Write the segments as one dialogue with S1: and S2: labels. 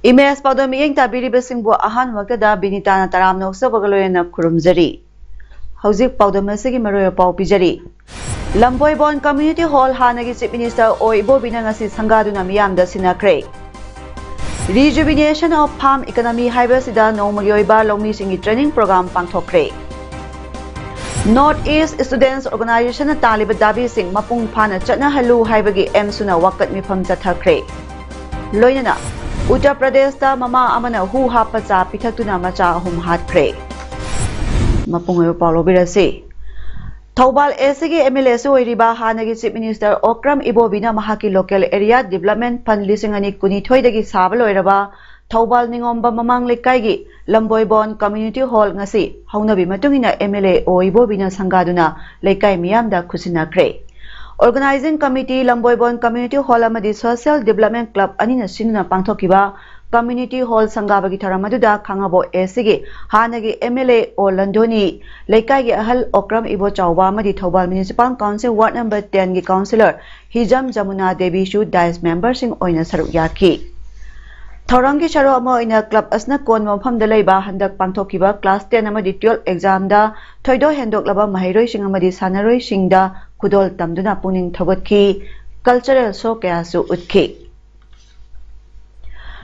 S1: Imes PAODAM miyeng tabiriba singbo ahan waktada binitana taramna usabagaloyana kurumjari. Hauzik PAODAM asigi maroya pau pijari. Lamboibon Community Hall hanagi Chief Minister Oibo binangasi sangaduna miyamda sinakre. Rejuvenation of Farm Economy haibasida nongmagyoiba longmi singi training program pangthokre. North East Students Organization na taliba dabi sing mapung phana chatna halu haibagi emsuna wakat mifam chathakre. Loinana Uttar Pradesh ta mama amana hu hapacha pithatuna macha ahum hatkre. Mapungayo Paulo Birase. Thobal SG MLA Soiriba Hanagi Chief Minister Okram Ibobina Mahaki Local Area Development Fund Lisingani Kunithoidagi Sabaloiraba Thobal Ningomba Mamang Lekaigi Lamboibon Community Hall ngasi Haunabi Matungina MLA O Ibobina Sangaduna Lekai Miyamda Kusinakre. Organizing Committee Lamboibon Community Hall amadi Social Development Club anina sinuna pangthokiba Community Hall sangabagi tharamaduda khangabo esigi hanagi MLA O Landoni Lekai gi ahal Okram Ibo Chawba amadi Thobal Municipal Council Ward number 10 gi Councillor Hijam Jamuna Devi Shu Dice member sing oina saruk yaki. Thorangi charo ama oina club asna kon mafamda leiba handak pangthokiba class 10 amadi 12 exam da thoido hendok laba mahairoi sing amadi sanaroi singda Kudol tamduna puning thogatki cultural show kayasu utki.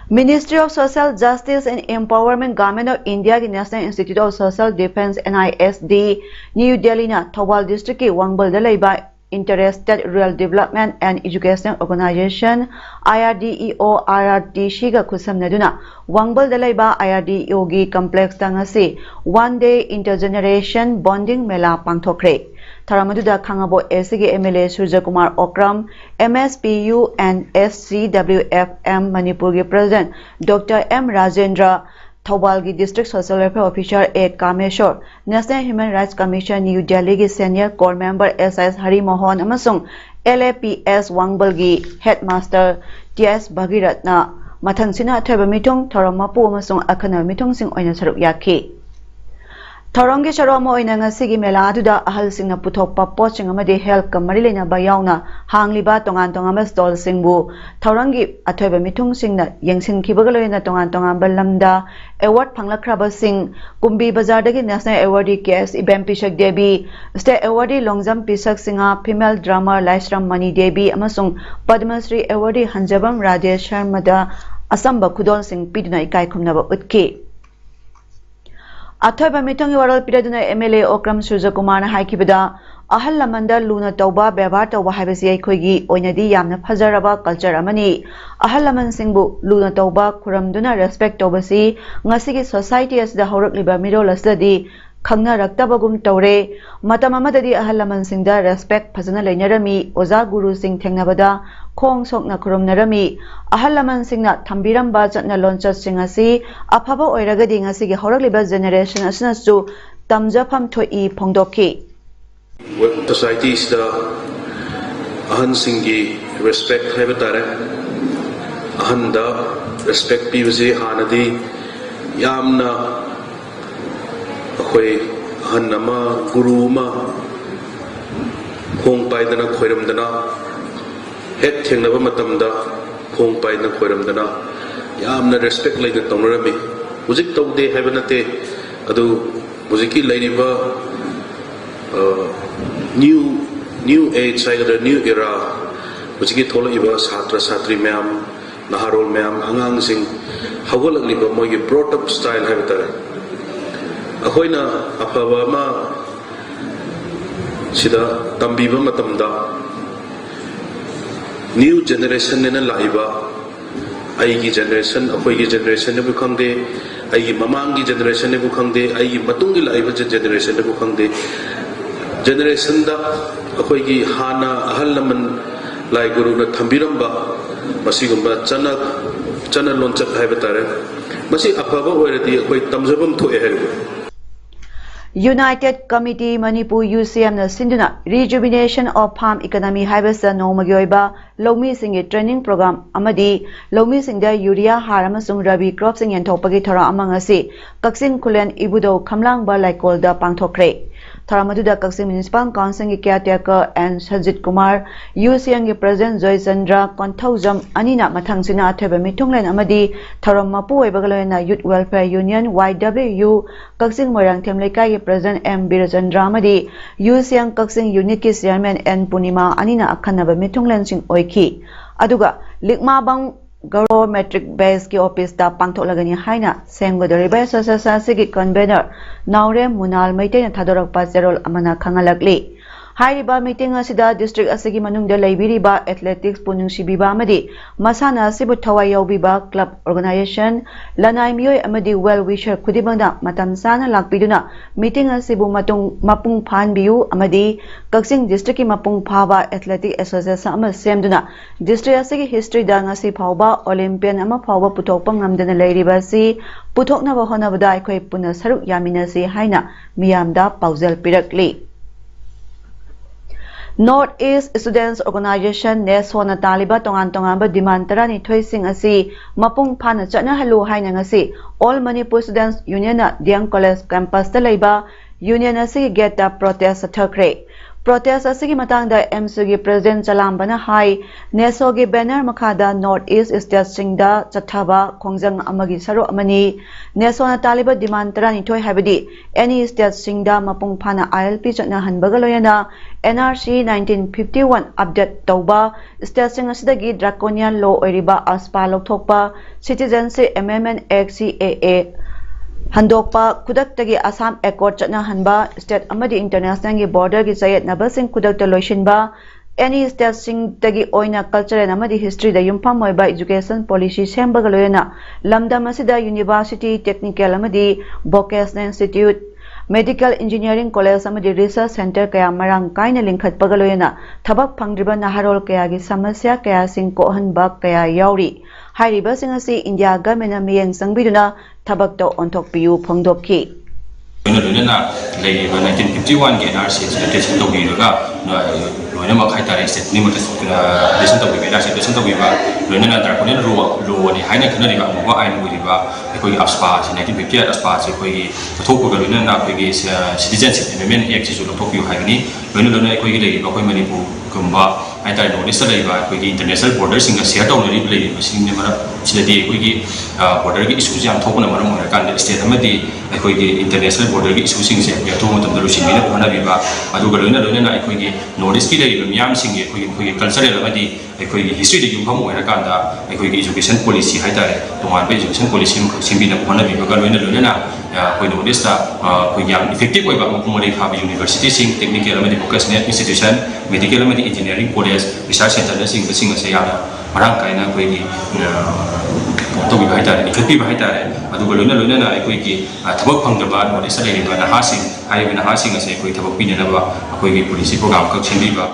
S1: Ministry of Social Justice and Empowerment Government of India ki National Institute of Social Defense NISD New Delhi na Thobal district ki Wangbal da leiba Interested Rural Development and Education Organization IRDEO RRTC ga khusamnaduna Wangbal da leiba IRDEO gi complex tangasi one day intergeneration bonding mela pangthokre. Tharamaduda khangabo SG MLA Surya Kumar Okram MSPU and SCWFM Manipur gi President Dr. M Rajendra Thobal gi District Social Welfare Officer A Kameshwar National Human Rights Commission New Delhi gi Senior Core Member SS Hari Mohan amasung LAPS Wangbal gi Headmaster TS Bhagiratna mathangsina thoiba mitung thoramapu amasung akhana mitung sing oina saruk yaki. Thorongi charoma oina ngasigi mela aduda ahal singna puthokpa poching amadi health ka marilena bayauna hangliba tongan tongama stall singbu thorongi athoiba mithung singna yengsin khibagaloina tongan balamda award phanglakraba sing kumbi bazar dagi national awardee KS Ibem Pishak Devi state awardee Longjam Pishak Singa female drummer Laisram Mani Devi amasung Padma Shri awardee Hanjabam Rajesh Sharma da asamba khudol sing piduna ikai khumnaba utki. Athoiba mitongi waral piraduna MLA Okram Surya Kumar na haikibada ahal lamanda luna tauba bebar tauba haibasi aikhoigi oinadi yamna phajaraba culture amani ahal laman singbu luna tauba khuramduna respect taubasi ngasigi society asda haurakliba mirol asdadi khangna raktabagum taure matam amadadi ahal laman singda respect phajana leinarami oza guru sing thengnabada khong sokna khurumnarami ahal laman singna thambiramba chatna lonchat singasi aphaba oiragadi ngasigi haurakliba generation asna su tamjafam thoi phongdokhi.
S2: Society is the ahan singi respect habatare ahan da respect pibase hanadi yamna akhoi ahan nama guru ma khong paidana khoiramdana het thengnaba matamda khong paidana khoiramdana yamna respect laina tonrami hujik tawde habanate adu hujiki lainiba new age side the new era which get tola iba satra satri ma'am naharol ma'am angang sing hawalak liba mo brought up style habitare ahoina aphaba ma sida tambiba matamda new generation nena laiba aigi generation akhoi generation ne bukhangde aigi mamangi generation ne bukhangde aigi matungi laiba generation ne bukhangde generation da akhoi gi hana ahal laman lai guru na thambiramba masigumba chanak chana lonchat hai batare masi afaba oiradi akoi tamjabam thoe hai
S1: United Committee Manipur UCM na sinduna Rejuvenation of Farm Economy haibasa nomagi oiba lawmi singi training program amadi lawmi singda urea har amasung rabi crops ing yanthopagi thora amang asi Kaksin Khulen Ibudo Khamlangba Laikolda pangthokre Tharamadhuda Kaksin Municipal Council ki caretaker and Sajid Kumar UCM ki President Joy Chandra Konthaujam anina mathangsina atheba mitunglen amadi Tharam mapu oibagaloina Youth Welfare Union YWU Kaksin Moirang Themlaikai ki President M Birachandra amadi UCM Kaksin Unit ki Chairman N Punima anina akhanaba mitunglen sing oiki aduga Likma Bang Garo Metric Base ki office da pangtholagani haina semgodoriba association ki convener Naure Munal Maitei na thadorak pa zerol amana khangalakli hairiba meeting asida district asigi manungda laibiriba athletics punung sibiba amadi masana sibu thawai yaubiba club organization lanai miyoi amadi well wisher khudibangda matam sana lakpiduna meeting asibu mapung phan biu amadi Kaksin district ki mapung phaba athletic association ama semduna district asigi history da ngasi phawba olympian ama phawba puthokpa ngamdana lairiba si puthokna ba honabada aikhoi puna saruk yaminasi haina miyamda paujal pirakli North East Students Organization ne sona taliba tongan ba demand tarani thoising asi mapung phana chana halu haina ngasi All Manipur Students Union na Diang College campus ta leiba union asi get the protest thakre protest asi ki matang da MSU ki president Chalambana hai neso ki banner makhada North East State singda chathaba khongjang amagi saru amani neso na taliba demand tarani thoi habidi any state singda mapung phana ILP chana hanbagaloyana NRC 1951 update tauba state sing asidagi draconian law oiriba aspa lokthokpa citizenship amendment act CAA handokpa kudaktagi Assam Accord chana hanba state amadi international gi border gi sayet nabasing kudakta loishinba any state sing tagi oina cultural amadi history da yumpham moiba education policy sembagaloyana lamdam asida university technical amadi vocational institute Medical Engineering College amadi Research Center kaya marang kaina lingkhat pagaloyana thabak phangdriba naharol kaya gi samasya kaya sing kohanba kaya yauri hairiba sing asi India government miyeng sangbiduna thabak to onthokpiu phongdokki
S3: loina 1951 ge NRC selection tawbiraga loina ma khaitare state ni mata selection tawbira selection tawbira loina na draconian law ni haina khanariba mo ain wiriba ekoi aspa 1958 aspa se koi thokko ga loina na koi citizenship amendment act su thokpiu haini loina ekoi gi lei ba koi Manipur kumba haitare notice lei ba koi international border singa share tawni lei sing ne mara sidadi ekoi gi border gi issue jam thokna mara mo kan state amadi ekoi gi international border gi issue sing se ya to mo tam dalu simina ko na biba adu ga loina na ekoi gi notice ki lei miyam sing ekoi cultural amadi ekoi gi history de yumpham mo kan da ekoi gi education policy haitare tongan be education policy simbina ko na biba ga loina na koi notice ta koi yang effective oi ba mo mo kha university sing technical amadi vocational institution medical amadi engineering college research center sing se ya marang kaina koi gi to bi haitare effective haitare adu ga loina na ekoi gi thabak phangdaba notice lei ba na ha sing ai na ha sing ase koi thabak pina na ba koi gi policy program ka chindi ba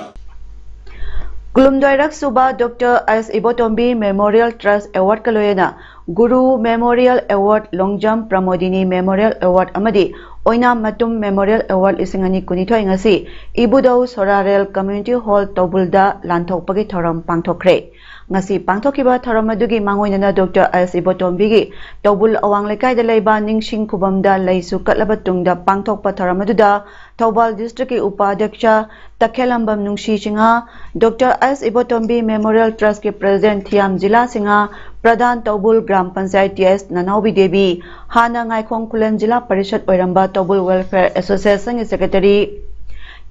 S1: Kulumdoirak Suba Dr. S. Ibotombi Memorial Trust Award Kaloyena Guru Memorial Award Long Jump Pramodini Memorial Award Amadi Oina Matum Memorial Award Isingani Kunito Ingasi Ibudau Sorarel Community Hall Tobulda Lanthokpagi Thoram Pangthokre ngasi pangthokiba tharamadugui mangoinana Dr. S. Ibotombi gi Tobul Awang Lekai da leiba Ningsing Kubamda Leisu Katlaba Tungda pangthokpa tharamadуда Thobal District ki Upadhyaksha Takhelambam Nungsi Singha Dr. S. Ibotombi Memorial Trust ke President Thiam Jila Singha Pradhan Tobul Gram Panchayat TS Nanaubi Devi Hana Ngaikhong Khulen Jila Parishad Oiramba Tobul Welfare Association Secretary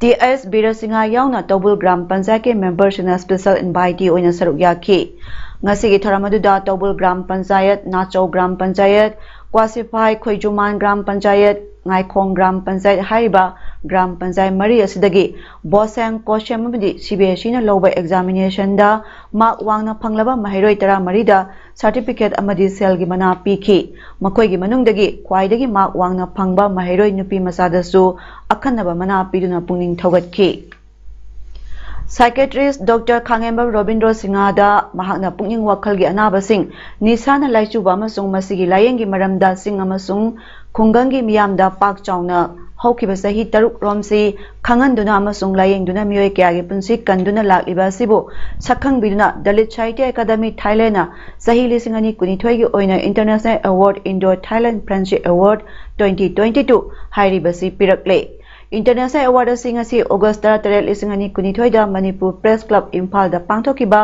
S1: TS Birasingha yauna Tobul Gram Panchayat ke member sina special invitee oina saruk yakhi ngasi gi tharamadudha Tobul Gram Panchayat Nachau Gram Panchayat Kwasifai Khoijuman Gram Panchayat Ngaikhong Gram Panchayat haiba Gram Panchayat mari asidagi Bosang Koshem amadi CBSE na loba examination da mark wangna phanglaba mahiroi tara marida certificate amadi sel gi mana pikhi makoi gi manungdagi khwaidagi mark wangna phangba mahiroi nupi masada su akhanaba mana piduna pungning thogatki Psychiatrist Dr. Khangemba Robindro Singada mahakna pungning wakhalgi anabasing nisana laichuba amasung masigi layengi maramda sing amasung khungangi miyamda pak chawna haukiba sahi taruk romsi khanganduna amasung layengduna miyoi kyagi punsi kanduna lakliba sibu sakhangbiduna Dalit Sahitya Academy Thailand sahi lisingani kunithoi gi oina International Award Indo Thailand Friendship Award 2022 hairibasi pirakle International Award asing asi August 13 lisingani kunithoi da Manipur Press Club Imphal da pangthokiba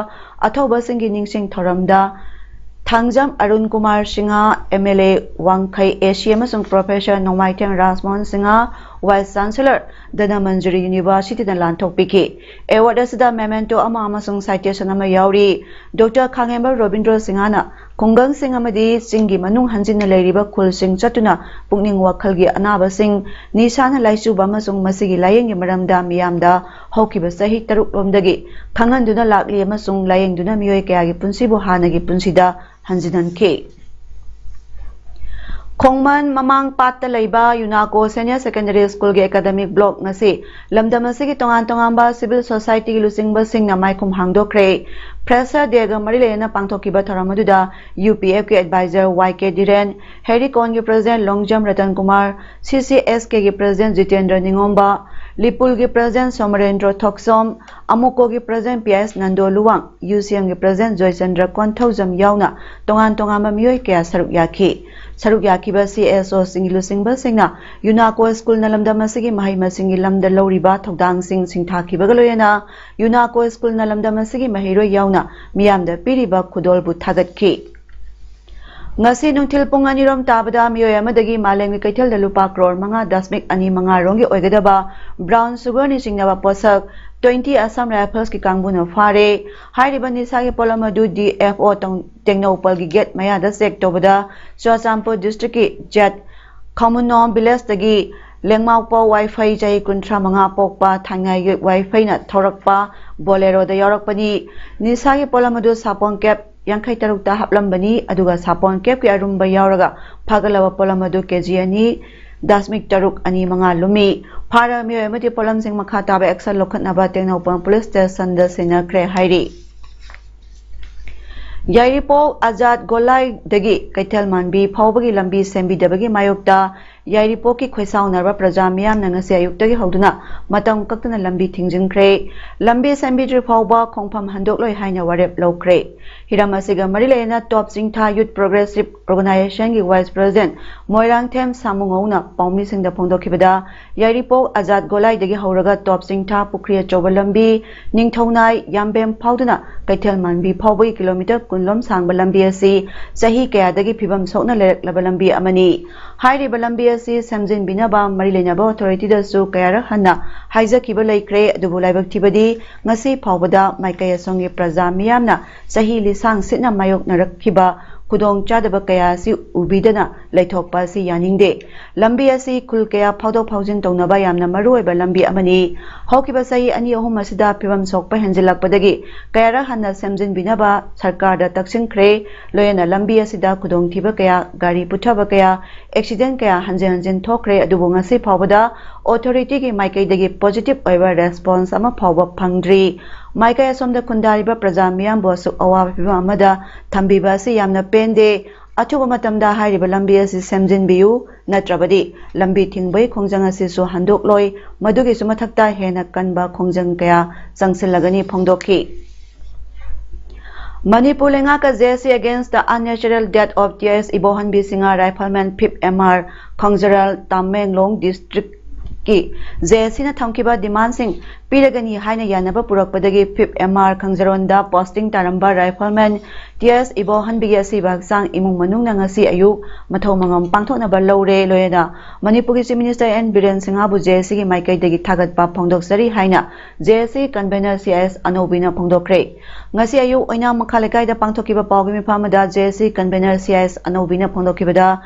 S1: athoba singi ningsing thoramda Thangjam Arun Kumar Singha MLA Wangkhai Asia amasung Professor Nomaitheng Rasmon Singha Vice Chancellor Dana Manjuri University da lanthok piki award asida memento ama amasung citation ama yauri Dr. Khangemba Robindro Singhana Khungang Singh amadi singi manung hanjinna leiriba khul sing chatuna pungning wakhalgi anaba sing nisana laichuba amasung masigi layengi maramda miyamda haukiba sahi taruk lomdagi khanganduna lakli amasung layengduna miyoi kayagi punsibu hanagi punsida hanjinan ke Khongman Mamang Patta Laiba Unaco Senior Secondary School ge academic block ngasi lamdamasi gi tongan ba civil society gi lusingba singna maikum hangdokre Pressure Dega Marilena Pangthokiba Thoramaduda UPF ke advisor YK Diren Hericon ge president Longjam Ratan Kumar CCSK ge president Jitendra Ningomba Lipul ge president Somarendra Thoksom Amuko ge president PS Nando Luwang UCM ge president Joychandra Kwanthaujam yauna tongan ma miyoi kya saruk yaki ba CSO singilu singba singna Unaco School na lamdamasigi mahai masingi lamda loriba thodang sing singthakiba galoyena Unaco School na lamdamasigi mahiro yauna miyamda piriba khudolbu thagatki ngasi nungthil pung anirom tabada miyoi amadagi malengwi kaithel da lupa crore manga dasmik ani manga rongi oigadaba brown sugar ni singnaba posak 20 Assam Rifles ki kangbuna fare hairiba nisagi polamadu DFO Tengnopal gi get maya da sek tobada Churachandpur district ki jet Khamunom village dagi lengmaupa wifi jai kuntra manga pokpa thangai wifi na thorakpa bolero da yorakpani nisagi polamadu sapon cap yankai tarukta haplambani aduga sapon cap ki arumba yauraga phagalaba polamadu kg ani Dasmik Taruk ani manga lumi Para miyoi amati polam sing makha taba action lokhatnaba Tengnopal police station da sena kre hairi Yairipo Azad Golai dagi Kaithal Manbi phawbagi lambi sembi dabagi mayokta Yairipo ki khoisaunarba praja miyam na ngasi ayuktagi hoduna matam kaktana lambi thingjingkre lambi sembi dri phawba khongpham handokloi haina warep lokre Hiramasiga Marilena Top Singtha Youth Progressive Organization gi Vice President Moirang Them Samungona Paumi Singda Phongdokhibada Yairipo Azad Golai dagi horaga Top Singtha Pukriya Chobalambi Ningthaunai Yambem phawduna Kaithal Manbi phawbagi kilometer kunlom sangba lambi asi sahi kayadagi phibam sokna leraklaba lambi amani hairiba lambi asi samjin binaba Marilena authority da su kayara hanna haijakiba laikre adubu laibak thibadi ngasi phawbada maikaya songi praja miyamna sahi lisang sitna mayok narakhiba kudong chadaba kaya si ubidana laithokpa si yaningde lambi asi khul kaya phawdok phawjin tongnaba yamna maruoiba lambi amani hokiba sahi ani ahum asida phibam sokpa henjilakpadagi kayara hanna samjin binaba sarkar da taksinkhre loyena lambi asida kudong thiba kaya gari puthaba kaya accident kaya hanjen thokre adubu ngasi phawbada authority gi maikaidagi positive oiba response ama phawba phangdri Maikaya somda kundariba praja miyam bosu awa piba amada thambiba si yamna pende athuba matamda hairiba lambi asi semjin biu natrabadi lambi thingbai khongjang asi su handok loi madugi su mathakta hena kanba khongjang kaya changsilagani phongdokhi Manipur lenga ka JC against the unnatural death of TS Ibohan Bisinga rifleman Pip MR Khongjaral Tamenglong district ki JC na thamkiba demand sing piragani haina yanaba purakpadagi Pip MR Khangjaronda posting taramba rifleman TS Ibohan Bigasi bagsang imung manung na ngasi ayuk mathau mangam pangthokna ba lore loyena Manipur Chief Minister N Biren Singha bu JC gi maikai dagi thagat pa phongdok sari haina JC convener CS Anobina phongdokre ngasi ayuk oina makhalekai da pangthokiba pawgi mifamada JC convener CS Anobina phongdokibada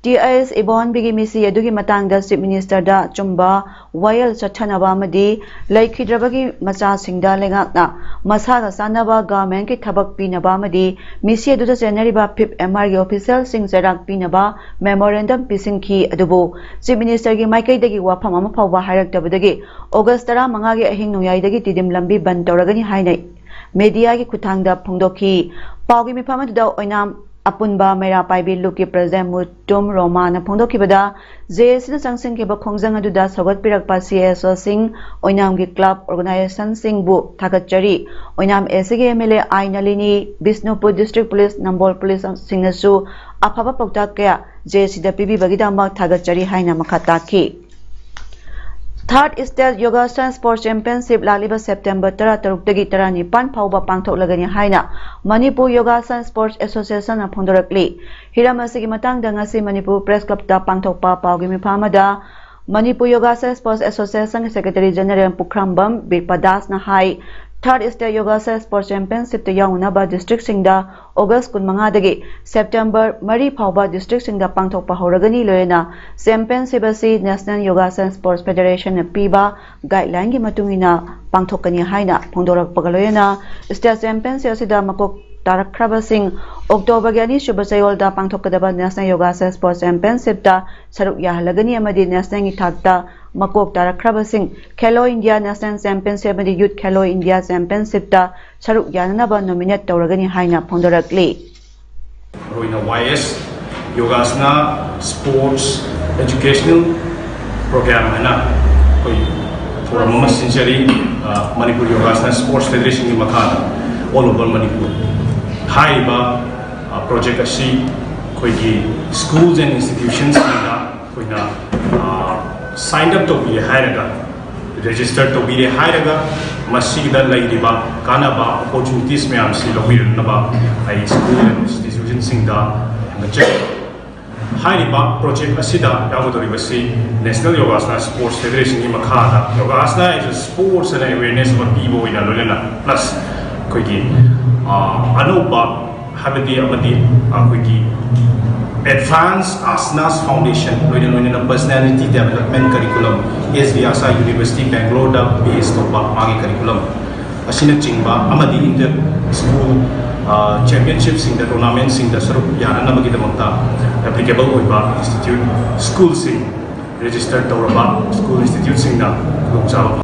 S1: TIS Ibon Bigi Misi Adugi Matangda Chief Minister da Chumba Wayal Chathanaba Amadi Laikhidrabagi Macha Singda Lengakna Masaga Sanaba Government ki Thabak Pinaba Amadi Misi Aduda Janariba PIP MR gi official Sing Jarak Pinaba Memorandum Pisingki Adubu Chief Minister gi Maikai dagi wafam ama phawba hairaktabadagi August 15 gi ahing nuyai dagi tidim lambi ban tawragani hainai media gi kuthangda phongdokhi paugi mifam aduda oinam Apunba Mera Paibi Luki President Mutum Romana Pondokibada JSC Sangsing Kiba Khongjang Aduda Sagat Pirakpa CSO Singh Oinam gi Club Organization Singh Bu Thakatchari Oinam SG MLA Ainalini Bisnupur District Police Nambol Police Singnasu Afaba Pokta Kaya JSC da PB Bagidamba Thakatchari Haina Makhataki Third State Yoga Sports Championship Laliba September 13 Taranipan Pauba Pangthok Lagani Haina Manipur Yoga Sports Association na Phongdorakli Hiramasigi Matangda ngasi Manipur Press Club da Pangthokpa Paugi Miphamada Manipur Yoga Sports Association Secretary General Pukhrambam Birpadas na hai Third State Yoga Sports Championship ta yaunaba district singda August 15 dagi September 3 phawba district singda pangthokpa horagani loyena championship asi National Yoga Sports Federation na piba guideline gi matungina pangthokani haina phongdorakpaga loyena state championship asida makok Tarakhraba Singh October Gani Shubasayol da Pangthokadaba National Yoga Sports Championship da Saruk Yahalagani Amadi National Ithakta Makok Tarakhraba Singh Khelo India National Championship Amadi Youth Khelo India Championship da Saruk Yanaba nominate Tauragani Haina Pondorakli
S4: Roina YS Yogasana Sports Educational Program Hana for a moment sincerely Manipur Yogasana Sports Federation in Makana all over Manipur Haiba project asi koigi schools and institutions koina signed up to be hairaga registered to be hairaga masida laidiba kanaba opportunities me am si lobirnaba ai school and institutions singda check hairiba project asida yagodoribasi National Yogasana Sports Federation ni makhada Yogasana is a sports and awareness about people in alolena plus koigi Anuba Habiti Amadi Akwiki Advanced Asanas Foundation Loina Personality Development Curriculum SVSA University Bangalore based on Magi Curriculum Asina Chingba Amadi Inter School Championships in the tournaments in the Sarup Yana Namagidamata applicable Oiba Institute School Sing registered Tauraba School Institute Singna Luksa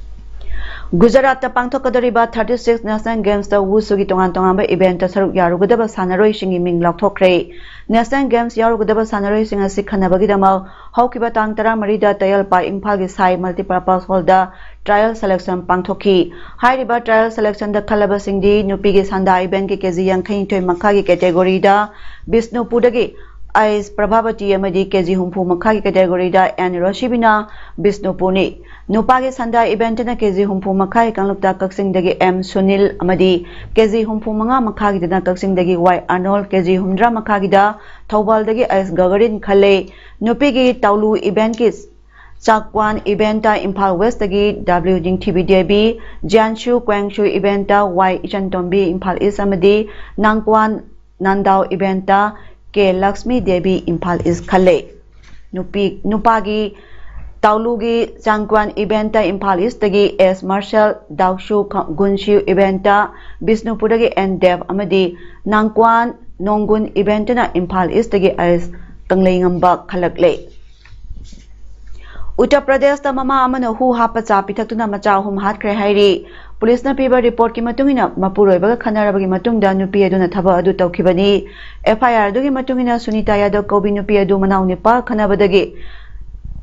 S1: Gujarat ta pangthokadariba 36 National Games ta Wushu gi tongan ba event ta saruk yarugadaba sanaroi singi ming laukthokre National Games yarugadaba sanaroi singa sikhanabagi dama haukiba tang 13 da tayal pa Imphal gi sai multipurpose hall da trial selection pangthokhi hairiba trial selection da khalaba singdi nupi gi sanda event ki kg yankhain thoi makha gi category da Bisnupur dagi Ais Prabhavati amadi kg humpu makha gi category da N Roshibina Bisnupur ni Nupagi Sanda event na kg humpu makai kanglukta kaksing dagi M Sunil amadi kg humpu manga makagi dana kaksing dagi Y Arnold kg humdra makagi da Thawbal dagi S Gagarin khale nupigi Taulu event ki Chakwan event ta Imphal West dagi W Jingthibi Devi Janshu Kwangshu event ta Y Ichantombi Imphal East amadi Nangkwan Nandao event ta K Lakshmi Devi Imphal East khale nupagi Taulugi Changkwan eventa Imphal East dagi S Marshall Daushu Gunshu eventa Bisnupur dagi N Dev amadi Nangkwan Nonggun eventa na Imphal East dagi S Kanglengamba khalakle Uttar Pradesh ta mama amana hu hapa cha pithakuna macha hum hatkre hairi Police na piba report ki matungina mapuroibaga khanarabagi matungda nupi aduna thaba adu tawkhibani FIR dugi matungina Sunita Yadav Kobi nupi adu manau nipa khanabadagi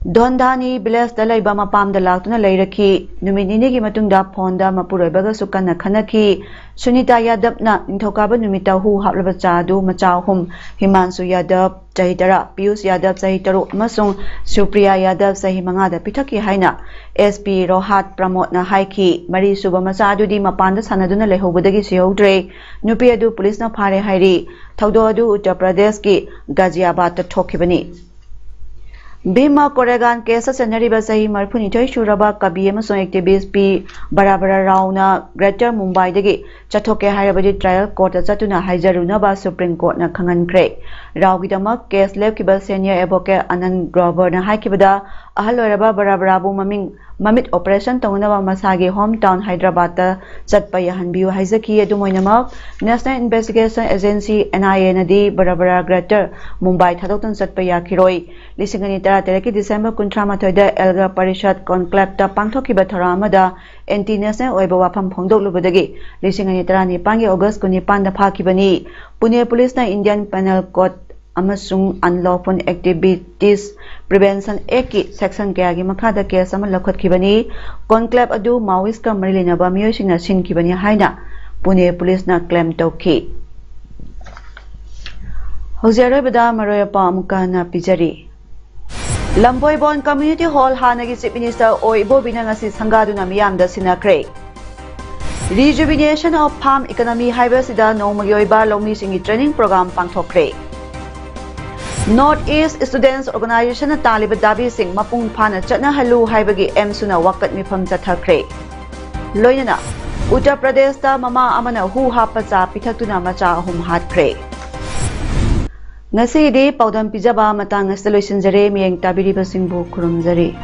S1: Dondani Bilas Dalaiba Mapam the Laktuna Lairaki, Numinigi Matunda Ponda Mapurebaga Sukana Kanaki, Sunita Yadav na Intokaba Numita who Hablabachadu Machahum, Himansu Yadav, Jahitara, Pius Yadav Sahitaru, Masung, Supriya Yadav Sahimangada Pitaki Haina, SP Rohat Pramotna Haiki, Marie Subamachadu di Mapanda Sanaduna Lehobadagi Siodre, Nupiadu Police na Pare Hairi, Taudodu Uttar Pradesh ki Gaziabad Tokibani. Bhima Koregan case Senariba Sahi Marpunitoy Shuraba Kabi Amazon activist P. Barabara Rauna Greater Mumbai Degi Chatoke Harabadi trial court Satuna Hajarunaba Supreme Court na Kangan Craig. Raugidama case Lekiba senior advocate Anand Grover na Haikibada Ahaloraba Barabarabu Mamit operation Taunava Masagi hometown Hyderabad Chatpayahan Biu Haizaki Dumoinamak National Investigation Agency NIA Nadi Barabara Greater Mumbai Tadotan Chatpaya Kiroi Lisingani Teraki December Kuntramatoida Elga Parishad Conclave Ta Pangthokiba Tharamada Anti-National Oiba Wapam Pongdok Lubadagi Lisingani Terani Pangi August Kunipan da Phakibani Pune Police na Indian Penal Code Amasung Unlawful Activities Prevention Act Section Kayagi Makhada case ama lakhatkibani conclave adu Maoist ka marilinaba miyosingna sinkibani haina Pune Police na claim tawki Hozerabada Maroyapa amuka na pijari Lamboybon Community Hall Hanagi Chief Minister Oibo Binangasi Sangaduna Miyamda Sinakre Rejuvenation of Palm Economy Haibasida Nomayoiba Lomi Singi Training Program Pangthokre Northeast Students Organization Talib Dabi Singh Mapung Phana Chatna Halu Haibagi M Suna Wakat Mifam Chathakre Loinana Uttar Pradesh ta Mama Amana Hu Hapacha Pithatuna Macha Hum Hatkre Ngasi di paudam pijaba matang asaloisin jare miyeng tabiri basingbu kurumjari